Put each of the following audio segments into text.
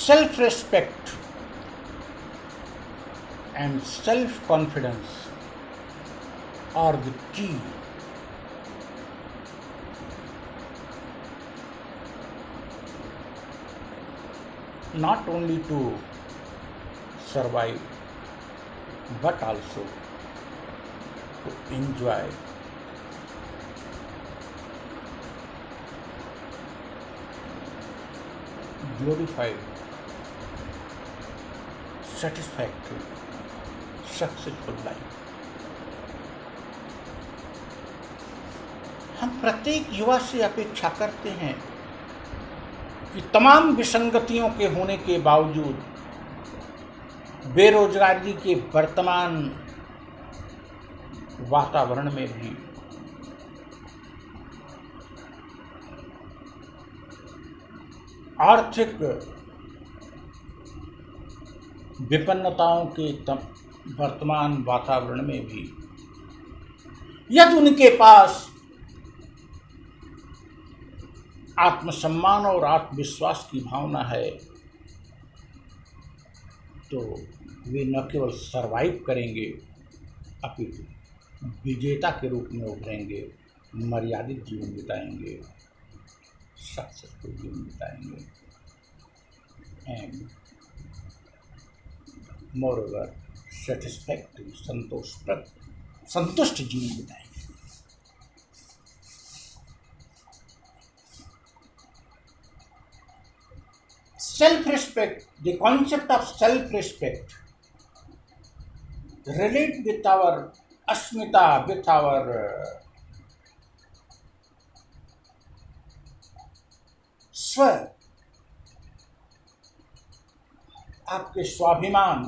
Self-respect and self-confidence are the key not only to survive but also to enjoy glorified, satisfactory, successful life. हम प्रत्येक युवा से अपेक्षा करते हैं कि तमाम विसंगतियों के होने के बावजूद बेरोजगारी के वर्तमान वातावरण में भी आर्थिक विपन्नताओं के वर्तमान वातावरण में भी यदि उनके पास आत्मसम्मान और आत्मविश्वास की भावना है तो वे न केवल सरवाइव करेंगे अपितु विजेता के रूप में उभरेंगे, मर्यादित जीवन बिताएंगे, सक्सेसफुल जीवन बिताएंगे एंड मोरओवर सेटिस्फैक्टरी, संतुष्ट जीवन बिताएंगे। Self-respect, the concept of self-respect relate with our asmita, with our स्व, आपके स्वाभिमान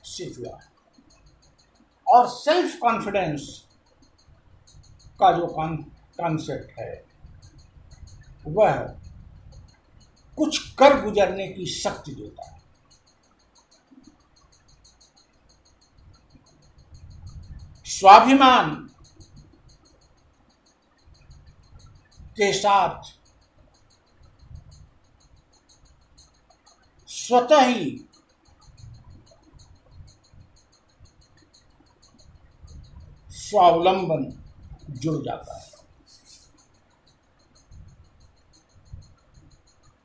से जुड़ा है। और सेल्फ कॉन्फिडेंस का जो कॉन्सेप्ट है वह कुछ कर गुजरने की शक्ति देता है। स्वाभिमान के साथ स्वतः ही स्वावलंबन जुड़ जाता है।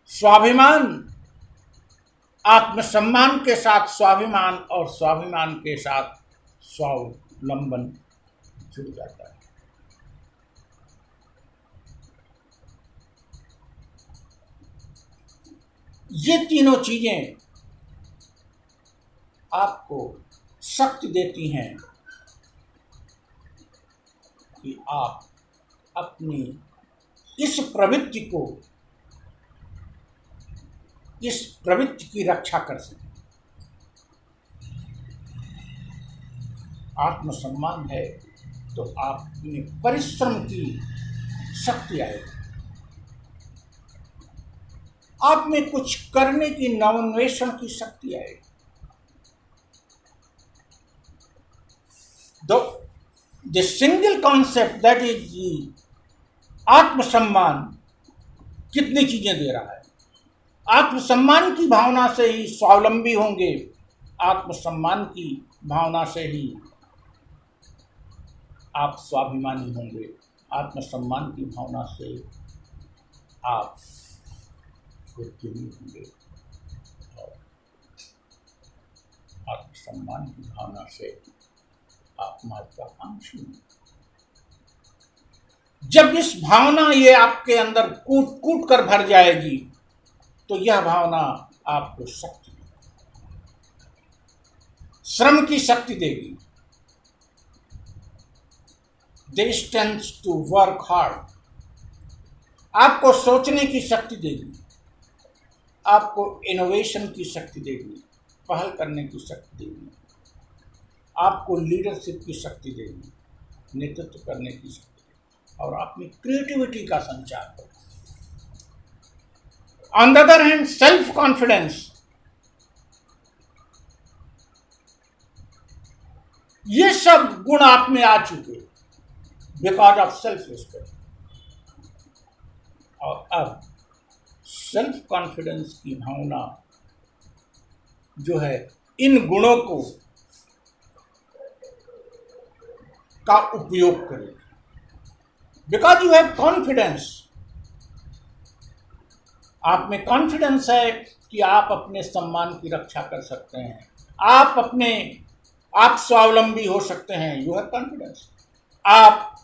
स्वाभिमान आत्मसम्मान के साथ स्वाभिमान और स्वाभिमान के साथ स्वावलंबन जुड़ जाता है। ये तीनों चीजें आपको शक्ति देती हैं कि आप अपनी इस प्रवृत्ति की रक्षा कर सकें। आत्मसम्मान है तो आप में परिश्रम की शक्ति आएगी, आप में कुछ करने की नवोन्वेषण की शक्ति आएगी। The single concept that is आत्मसम्मान कितनी चीजें दे रहा है। आत्मसम्मान की भावना से ही स्वावलंबी होंगे, आत्मसम्मान की भावना से ही आप स्वाभिमानी होंगे, आत्मसम्मान की भावना से आप उद्यमी होंगे और आत्मसम्मान की भावना से आप महत्वाकांक्षी होंगे। जब इस भावना ये आपके अंदर कूट कूट कर भर जाएगी तो यह भावना आपको शक्ति देगी, श्रम की शक्ति देगी। This tends to work hard, आपको सोचने की शक्ति देगी, आपको इनोवेशन की शक्ति देगी, पहल करने की शक्ति देगी, आपको लीडरशिप की शक्ति देगी, नेतृत्व करने की शक्ति देगी और आप में क्रिएटिविटी का संचार होगा। On the other hand self confidence, ये सब गुण आप में आ चुके बिकॉज ऑफ सेल्फ रिस्पेक्ट। और अब सेल्फ कॉन्फिडेंस की भावना जो है इन गुणों को का उपयोग करेगी। बिकॉज यू हैव कॉन्फिडेंस, आप में कॉन्फिडेंस है कि आप अपने सम्मान की रक्षा कर सकते हैं, आप स्वावलंबी हो सकते हैं। यू हैव कॉन्फिडेंस, आप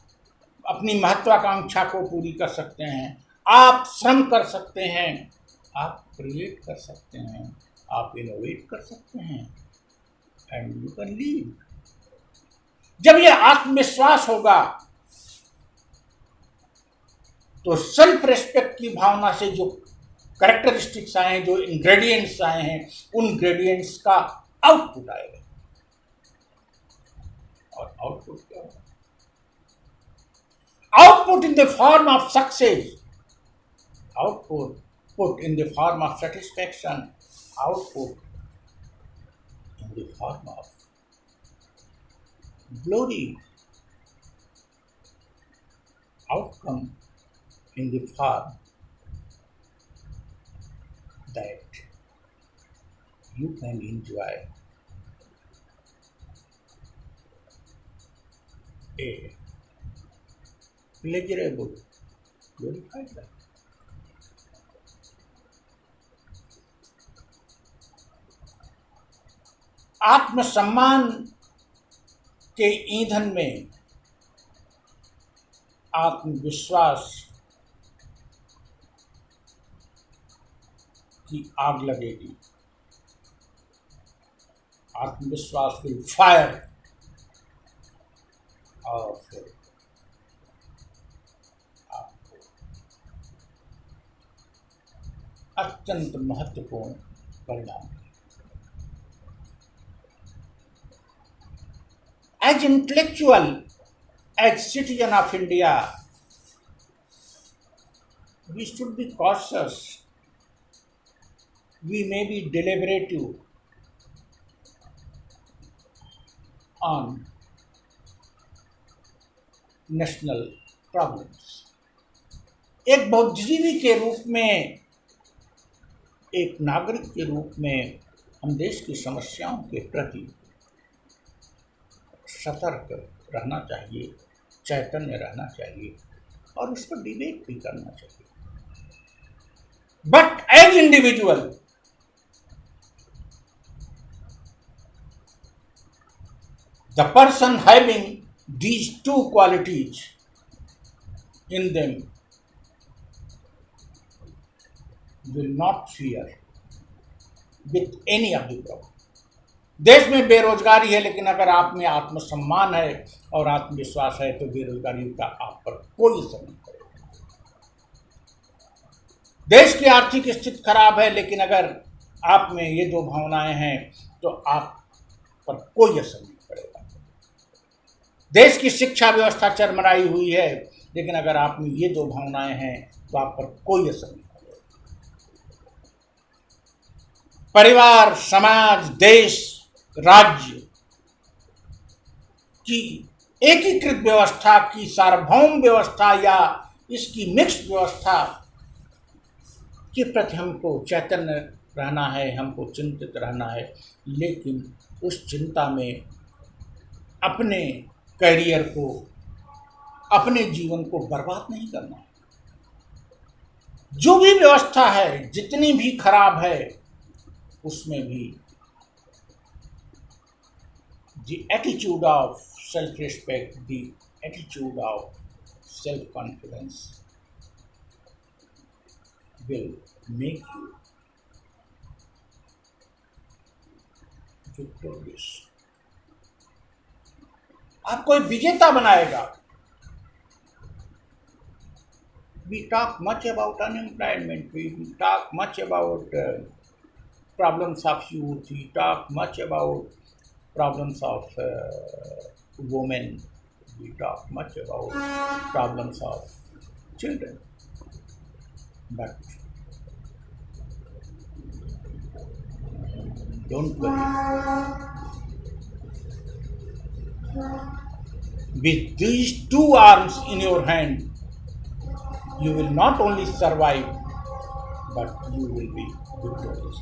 अपनी महत्वाकांक्षा को पूरी कर सकते हैं, आप श्रम कर सकते हैं, आप क्रिएट कर सकते हैं, आप इनोवेट कर सकते हैं, एंड यू कैन लीव। जब ये आत्मविश्वास होगा तो सेल्फ रेस्पेक्ट की भावना से जो कैरेक्टरिस्टिक्स आए हैं, जो इंग्रेडिएंट्स आए हैं, उन इंग्रेडिएंट्स का आउटपुट आएगा। और आउटपुट क्या होगा? Output in the form of success, output in the form of satisfaction, output in the form of glory, outcome in the form that you can enjoy a pleasurable, glorified life. आत्मसम्मान के ईंधन में आत्मविश्वास की आग लगेगी। आत्मविश्वास विल फायर, और फिर आपको अत्यंत महत्वपूर्ण परिणाम। As intellectual, as citizen of India, we should be cautious. We may be deliberative on national problems. एक बुद्धिजीवी के रूप में, एक नागरिक के रूप में हम देश की समस्याओं के प्रति सतर्क रहना चाहिए, चैतन्य रहना चाहिए, और उस पर डिबेट भी करना चाहिए। But as individual, the person having these two qualities in them will not fear with any of the problem. देश में बेरोजगारी है, लेकिन अगर आप में आत्मसम्मान है और आत्मविश्वास है तो बेरोजगारी का आप पर कोई असर नहीं पड़ेगा। देश की आर्थिक स्थिति खराब है, लेकिन अगर आप में ये दो भावनाएं हैं तो आप पर कोई असर नहीं पड़ेगा। देश की शिक्षा व्यवस्था चरमराई हुई है, लेकिन अगर आप में ये दो भावनाएं हैं तो आप पर कोई असर नहीं पड़ेगा। परिवार, समाज, देश, राज्य की एकीकृत व्यवस्था की सार्वभौम व्यवस्था या इसकी मिक्स्ड व्यवस्था के प्रति हमको चैतन्य रहना है, हमको चिंतित रहना है, लेकिन उस चिंता में अपने करियर को, अपने जीवन को बर्बाद नहीं करना है। जो भी व्यवस्था है, जितनी भी खराब है, उसमें भी the attitude of self-respect, the attitude of self-confidence will make you victorious. आपको एक विजेता बनाएगा। We talk much about unemployment, we talk much about problems of youth, we talk much about problems of women, we talk much about problems of children, but don't worry. With these two arms in your hand, you will not only survive, but you will be victorious.